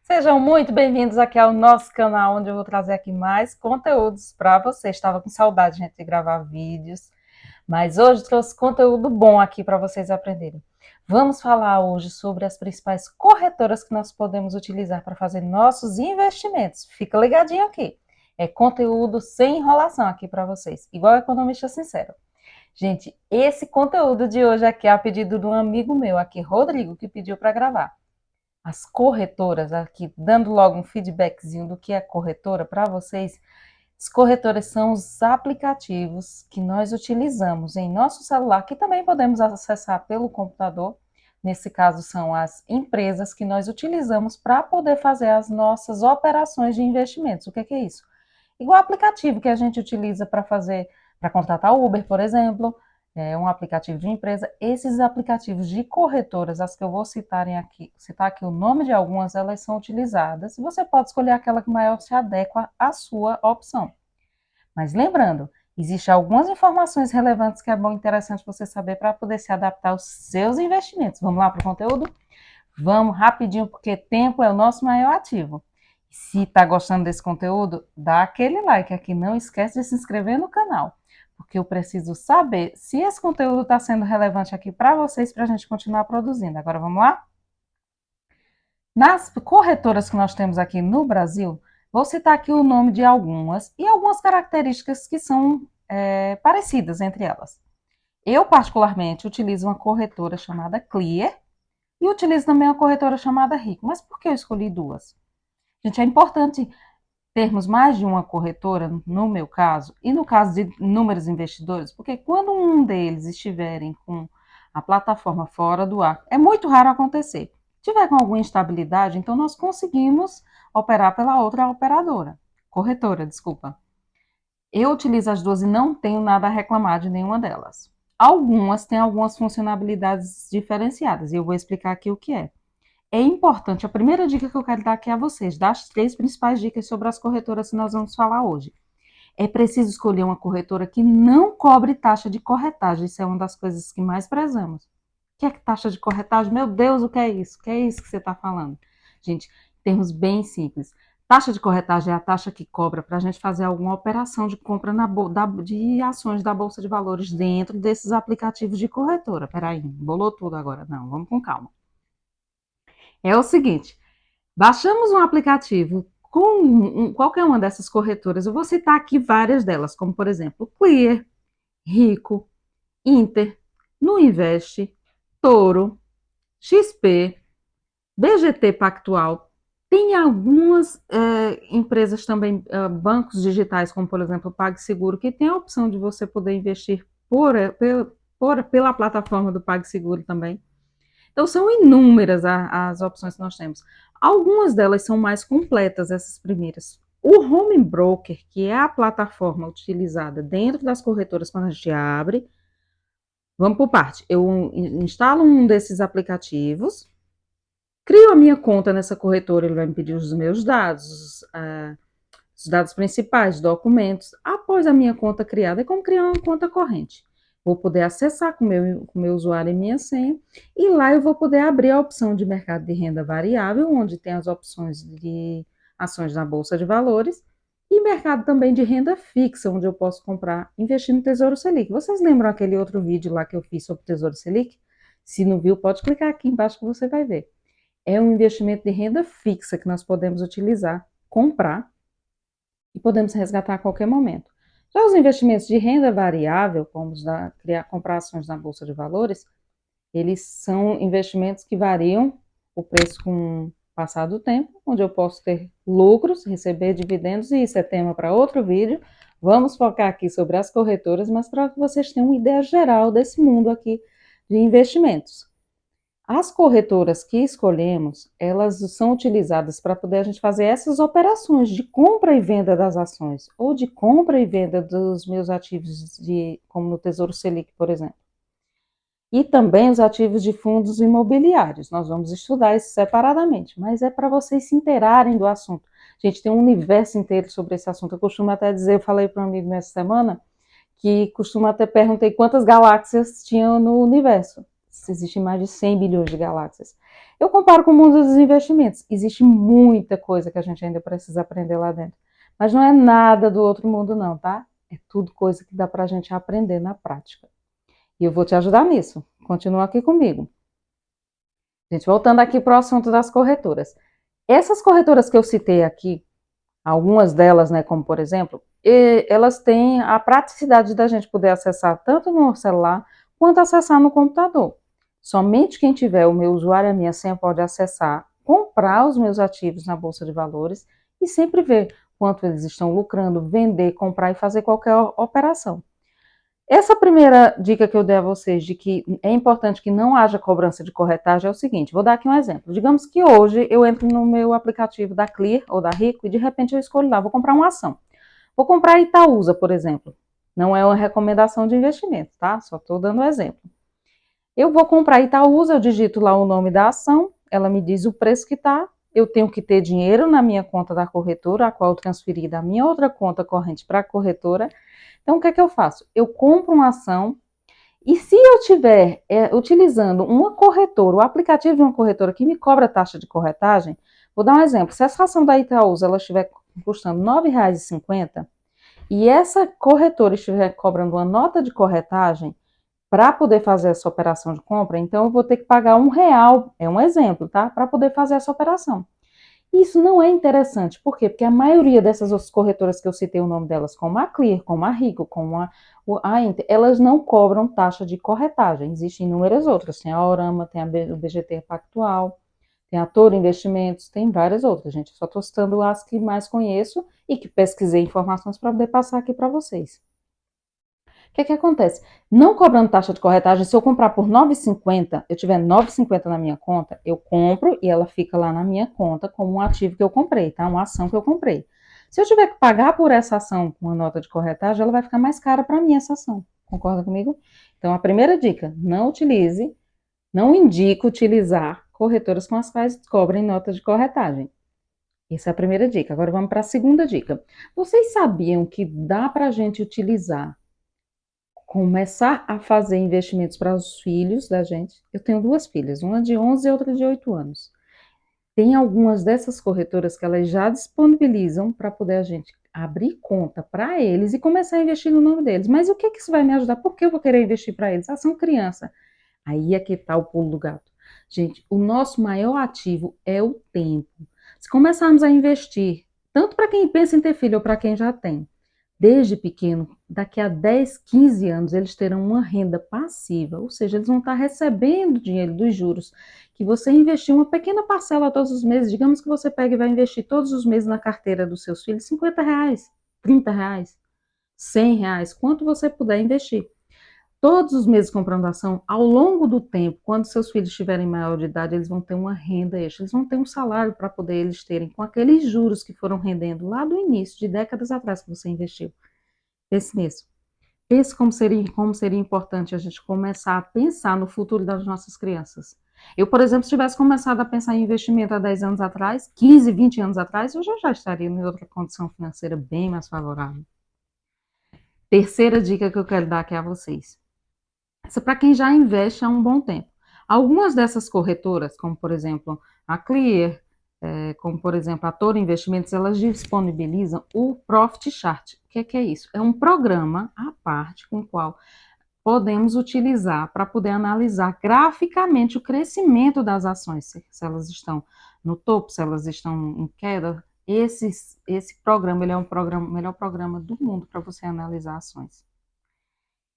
Sejam muito bem-vindos aqui ao nosso canal, onde eu vou trazer aqui mais conteúdos para vocês. Estava com saudade, gente, de gravar vídeos, mas hoje trouxe conteúdo bom aqui para vocês aprenderem. Vamos falar hoje sobre as principais corretoras que nós podemos utilizar para fazer nossos investimentos. Fica ligadinho aqui. É conteúdo sem enrolação aqui para vocês, igual Economista Sincero. Gente, esse conteúdo de hoje aqui é a pedido de um amigo meu aqui, Rodrigo, que pediu para gravar. As corretoras, aqui dando logo um feedbackzinho do que é corretora para vocês. As corretoras são os aplicativos que nós utilizamos em nosso celular, que também podemos acessar pelo computador. Nesse caso, são as empresas que nós utilizamos para poder fazer as nossas operações de investimentos. O que é isso? Igual aplicativo que a gente utiliza para fazer, para contratar o Uber, por exemplo, um aplicativo de empresa. Esses aplicativos de corretoras, as que eu vou citar aqui o nome de algumas, elas são utilizadas. Você pode escolher aquela que maior se adequa à sua opção. Mas lembrando, existem algumas informações relevantes que é bom e interessante você saber para poder se adaptar aos seus investimentos. Vamos lá para o conteúdo? Vamos rapidinho, porque tempo é o nosso maior ativo. Se está gostando desse conteúdo, dá aquele like aqui. Não esquece de se inscrever no canal, porque eu preciso saber se esse conteúdo está sendo relevante aqui para vocês, para a gente continuar produzindo. Agora vamos lá? Nas corretoras que nós temos aqui no Brasil, vou citar aqui o nome de algumas e algumas características que são parecidas entre elas. Eu, particularmente, utilizo uma corretora chamada Clear e utilizo também uma corretora chamada Rico. Mas por que eu escolhi duas? Gente, é importante termos mais de uma corretora, no meu caso, e no caso de inúmeros investidores, porque quando um deles estiverem com a plataforma fora do ar, é muito raro acontecer. Se tiver com alguma instabilidade, então nós conseguimos operar pela outra corretora, desculpa. Eu utilizo as duas e não tenho nada a reclamar de nenhuma delas. Algumas têm algumas funcionalidades diferenciadas, e eu vou explicar aqui o que é. É importante, a primeira dica que eu quero dar aqui a vocês, das 3 principais dicas sobre as corretoras que nós vamos falar hoje. É preciso escolher uma corretora que não cobre taxa de corretagem, isso é uma das coisas que mais prezamos. O que é que taxa de corretagem? Meu Deus, o que é isso? O que é isso que você está falando? Gente, termos bem simples. Taxa de corretagem é a taxa que cobra para a gente fazer alguma operação de compra de ações da Bolsa de Valores dentro desses aplicativos de corretora. Peraí, bolou tudo agora. Não, vamos com calma. É o seguinte, baixamos um aplicativo com qualquer uma dessas corretoras, eu vou citar aqui várias delas, como por exemplo, Clear, Rico, Inter, Nuinvest, Toro, XP, BGT Pactual. Tem algumas empresas também, bancos digitais, como por exemplo o PagSeguro, que tem a opção de você poder investir pela plataforma do PagSeguro também. Então, são inúmeras as opções que nós temos. Algumas delas são mais completas, essas primeiras. O Home Broker, que é a plataforma utilizada dentro das corretoras quando a gente abre, vamos por parte. Eu instalo um desses aplicativos, crio a minha conta nessa corretora, ele vai me pedir os meus dados, os dados principais, documentos. Após a minha conta criada, é como criar uma conta corrente. Vou poder acessar com meu usuário e minha senha, e lá eu vou poder abrir a opção de mercado de renda variável, onde tem as opções de ações na Bolsa de Valores, e mercado também de renda fixa, onde eu posso comprar, investir no Tesouro Selic. Vocês lembram aquele outro vídeo lá que eu fiz sobre o Tesouro Selic? Se não viu, pode clicar aqui embaixo que você vai ver. É um investimento de renda fixa que nós podemos utilizar, comprar, e podemos resgatar a qualquer momento. Já os investimentos de renda variável, como comprar ações na Bolsa de Valores, eles são investimentos que variam o preço com o passar do tempo, onde eu posso ter lucros, receber dividendos, e isso é tema para outro vídeo. Vamos focar aqui sobre as corretoras, mas para que vocês tenham uma ideia geral desse mundo aqui de investimentos. As corretoras que escolhemos, elas são utilizadas para poder a gente fazer essas operações de compra e venda das ações, ou de compra e venda dos meus ativos, como no Tesouro Selic, por exemplo. E também os ativos de fundos imobiliários. Nós vamos estudar isso separadamente, mas é para vocês se inteirarem do assunto. Gente, tem um universo inteiro sobre esse assunto. Eu costumo até dizer, eu falei para um amigo nessa semana, que costumo até perguntei quantas galáxias tinham no universo. Existem mais de 100 bilhões de galáxias. Eu comparo com o mundo dos investimentos. Existe muita coisa que a gente ainda precisa aprender lá dentro. Mas não é nada do outro mundo não, tá? É tudo coisa que dá pra gente aprender na prática. E eu vou te ajudar nisso. Continua aqui comigo. Gente, voltando aqui para o assunto das corretoras. Essas corretoras que eu citei aqui, algumas delas, né, como por exemplo, elas têm a praticidade da gente poder acessar tanto no celular quanto acessar no computador. Somente quem tiver o meu usuário e a minha senha pode acessar, comprar os meus ativos na Bolsa de Valores e sempre ver quanto eles estão lucrando, vender, comprar e fazer qualquer operação. Essa primeira dica que eu dei a vocês de que é importante que não haja cobrança de corretagem é o seguinte, vou dar aqui um exemplo. Digamos que hoje eu entro no meu aplicativo da Clear ou da Rico e de repente eu escolho lá, vou comprar uma ação. Vou comprar a Itaúsa, por exemplo. Não é uma recomendação de investimento, tá? Só estou dando um exemplo. Eu vou comprar a Itaúsa, eu digito lá o nome da ação, ela me diz o preço que está, eu tenho que ter dinheiro na minha conta da corretora, a qual eu transferi da minha outra conta corrente para a corretora. Então, o que é que eu faço? Eu compro uma ação e se eu estiver utilizando uma corretora, o aplicativo de uma corretora que me cobra taxa de corretagem, vou dar um exemplo. Se essa ação da Itaúsa ela estiver custando R$ 9,50 e essa corretora estiver cobrando uma nota de corretagem para poder fazer essa operação de compra, então eu vou ter que pagar R$ 1, é um exemplo, tá? Para poder fazer essa operação. Isso não é interessante, por quê? Porque a maioria dessas outras corretoras que eu citei o nome delas, como a Clear, como a Rico, como a Inter, elas não cobram taxa de corretagem. Existem inúmeras outras, tem a Orama, tem o BGT Pactual, tem a Toro Investimentos, tem várias outras, gente. Eu só estou citando as que mais conheço e que pesquisei informações para poder passar aqui para vocês. O que acontece? Não cobrando taxa de corretagem, se eu comprar por R$ 9,50, eu tiver R$ 9,50 na minha conta, eu compro e ela fica lá na minha conta como um ativo que eu comprei, tá? Uma ação que eu comprei. Se eu tiver que pagar por essa ação com uma nota de corretagem, ela vai ficar mais cara para mim essa ação. Concorda comigo? Então, a primeira dica, não utilize, não indico utilizar corretoras com as quais cobrem nota de corretagem. Essa é a primeira dica. Agora vamos para a segunda dica. Vocês sabiam que dá para a gente utilizar começar a fazer investimentos para os filhos da gente? Eu tenho duas filhas, uma de 11 e outra de 8 anos. Tem algumas dessas corretoras que elas já disponibilizam para poder a gente abrir conta para eles e começar a investir no nome deles. Mas o que isso vai me ajudar? Por que eu vou querer investir para eles? Ah, são criança. Aí é que está o pulo do gato. Gente, o nosso maior ativo é o tempo. Se começarmos a investir, tanto para quem pensa em ter filho ou para quem já tem, desde pequeno, daqui a 10, 15 anos, eles terão uma renda passiva, ou seja, eles vão estar recebendo dinheiro dos juros que você investiu uma pequena parcela todos os meses. Digamos que você pega e vai investir todos os meses na carteira dos seus filhos R$ 50, R$ 30, R$ 100, quanto você puder investir. Todos os meses comprando ação, ao longo do tempo, quando seus filhos estiverem maior de idade, eles vão ter uma renda extra, eles vão ter um salário para poder eles terem, com aqueles juros que foram rendendo lá do início, de décadas atrás que você investiu. Pense nisso. Pense como seria importante a gente começar a pensar no futuro das nossas crianças. Eu, por exemplo, se tivesse começado a pensar em investimento há 10 anos atrás, 15, 20 anos atrás, eu já estaria em outra condição financeira bem mais favorável. Terceira dica que eu quero dar aqui a vocês. Essa é para quem já investe há um bom tempo. Algumas dessas corretoras, como por exemplo a Clear, como por exemplo a Toro Investimentos, elas disponibilizam o Profit Chart. O que é isso? É um programa à parte com o qual podemos utilizar para poder analisar graficamente o crescimento das ações, se elas estão no topo, se elas estão em queda. Esse programa, ele é o melhor programa do mundo para você analisar ações.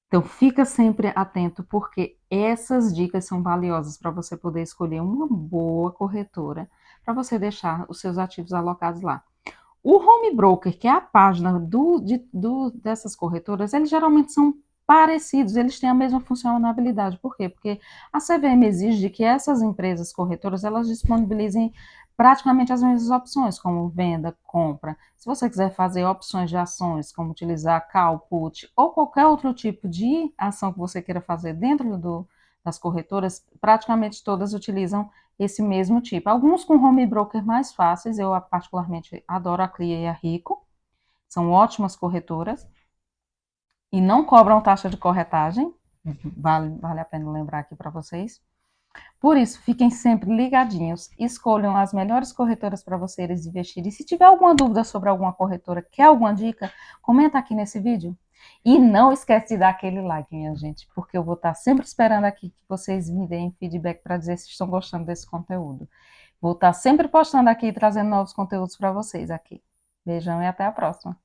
Então, fica sempre atento, porque essas dicas são valiosas para você poder escolher uma boa corretora, para você deixar os seus ativos alocados lá. O Home Broker, que é a página dessas corretoras, eles geralmente são parecidos, eles têm a mesma funcionalidade. Por quê? Porque a CVM exige que essas empresas corretoras, elas disponibilizem praticamente as mesmas opções, como venda, compra. Se você quiser fazer opções de ações, como utilizar call, put, ou qualquer outro tipo de ação que você queira fazer dentro das corretoras, praticamente todas utilizam esse mesmo tipo. Alguns com home broker mais fáceis, eu particularmente adoro a Clear e a Rico, são ótimas corretoras e não cobram taxa de corretagem, Vale a pena lembrar aqui para vocês. Por isso, fiquem sempre ligadinhos, escolham as melhores corretoras para vocês investirem. E se tiver alguma dúvida sobre alguma corretora, quer alguma dica, comenta aqui nesse vídeo. E não esquece de dar aquele like, minha gente, porque eu vou estar sempre esperando aqui que vocês me deem feedback para dizer se estão gostando desse conteúdo. Vou estar sempre postando aqui e trazendo novos conteúdos para vocês aqui. Beijão e até a próxima.